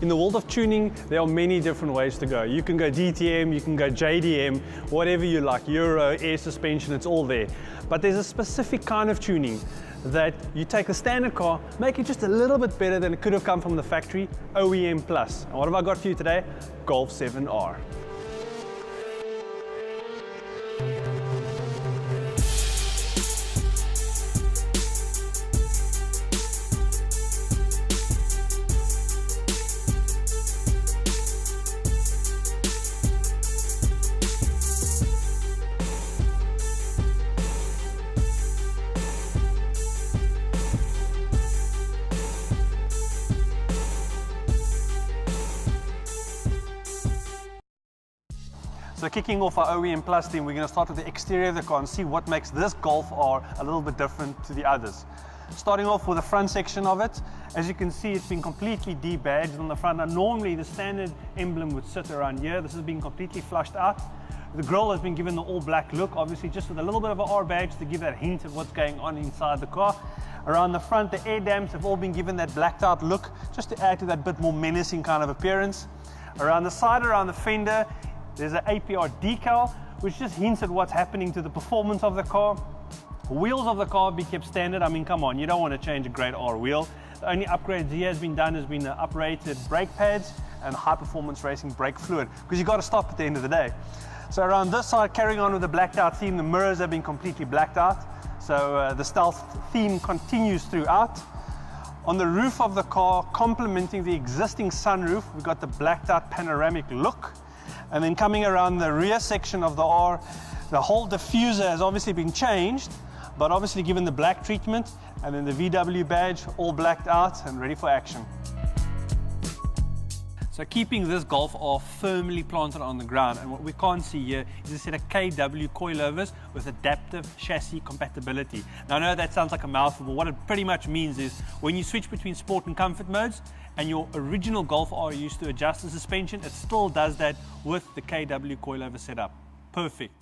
In the world of tuning, there are many different ways to go. You can go DTM, you can go JDM, whatever you like, Euro, air suspension, it's all there. But there's a specific kind of tuning that you take a standard car, make it just a little bit better than it could have come from the factory, OEM Plus. And what have I got for you today? Golf 7R. So kicking off our OEM Plus theme, we're going to start with the exterior of the car and see what makes this Golf R a little bit different to the others. Starting off with the front section of it, as you can see, it's been completely debadged on the front. Now normally the standard emblem would sit around here. This has been completely flushed out. The grille has been given the all black look, obviously just with a little bit of an R badge to give that hint of what's going on inside the car. Around the front, the air dams have all been given that blacked out look, just to add to that bit more menacing kind of appearance. Around the side, around the fender, there's an APR decal, which just hints at what's happening to the performance of the car. Wheels of the car be kept standard. I mean, come on, you don't want to change a grade R wheel. The only upgrade here has been the uprated brake pads and high performance racing brake fluid, because you've got to stop at the end of the day. So around this side, carrying on with the blacked out theme, the mirrors have been completely blacked out. So the stealth theme continues throughout. On the roof of the car, complementing the existing sunroof, we've got the blacked out panoramic look. And then coming around the rear section of the R, the whole diffuser has obviously been changed, but obviously given the black treatment, and then the VW badge all blacked out and ready for action. So keeping this Golf R firmly planted on the ground, and what we can't see here is a set of KW coilovers with adaptive chassis compatibility. Now I know that sounds like a mouthful, but what it pretty much means is when you switch between sport and comfort modes, and your original Golf R used to adjust the suspension, it still does that with the KW coilover setup. Perfect.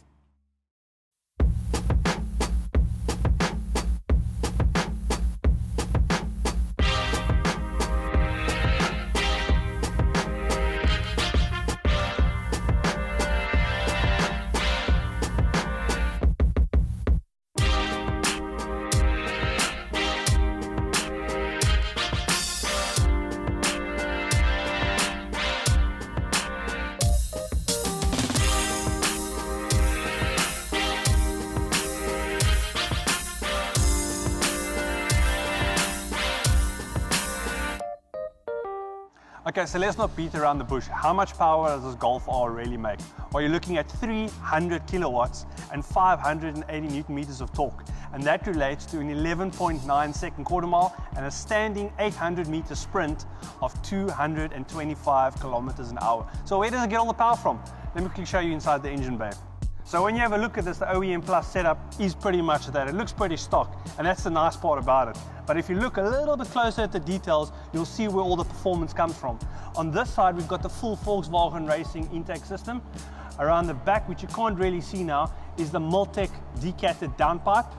Okay, so let's not beat around the bush. How much power does this Golf R really make? Well, you're looking at 300 kilowatts and 580 Newton meters of torque. And that relates to an 11.9 second quarter mile and a standing 800 meter sprint of 225 kilometers an hour. So where does it get all the power from? Let me quickly show you inside the engine bay. So when you have a look at this, the OEM Plus setup is pretty much that. It looks pretty stock, and that's the nice part about it. But if you look a little bit closer at the details, you'll see where all the performance comes from. On this side, we've got the full Volkswagen Racing intake system. Around the back, which you can't really see now, is the Multec decatted downpipe.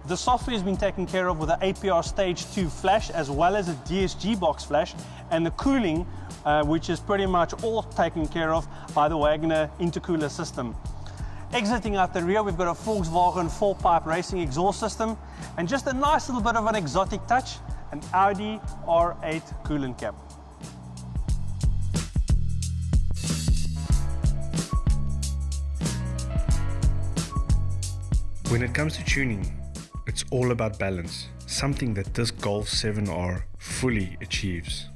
The software has been taken care of with the APR Stage 2 flash, as well as a DSG box flash, and the cooling, which is pretty much all taken care of by the Wagoner intercooler system. Exiting out the rear, we've got a Volkswagen 4-pipe racing exhaust system, and just a nice little bit of an exotic touch, an Audi R8 coolant cap. When it comes to tuning, it's all about balance, something that this Golf 7R fully achieves.